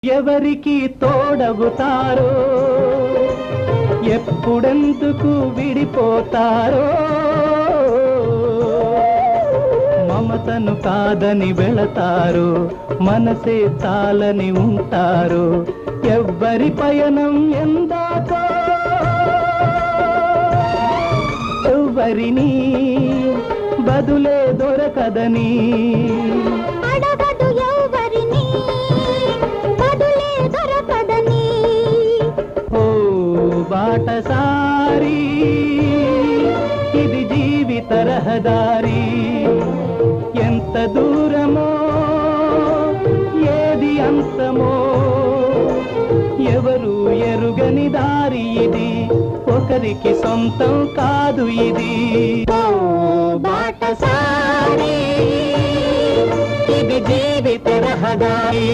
ఎవరికి తోడవుతారో ఎప్పుడెందుకు విడిపోతారో మమతను కాదని వెళతారు మనసే తాలని ఉంటారు ఎవ్వరి పయనం ఎందాకో ఎవ్వరిని బదులే దొరకదని బాటసారి ఇది జీవిత రహదారి ఎంత దూరమో ఏది అంతమో ఎవరు ఎరుగని దారి ఇది ఒకరికి సొంతం కాదు ఇది బాటసారి ఇది జీవిత రహదారి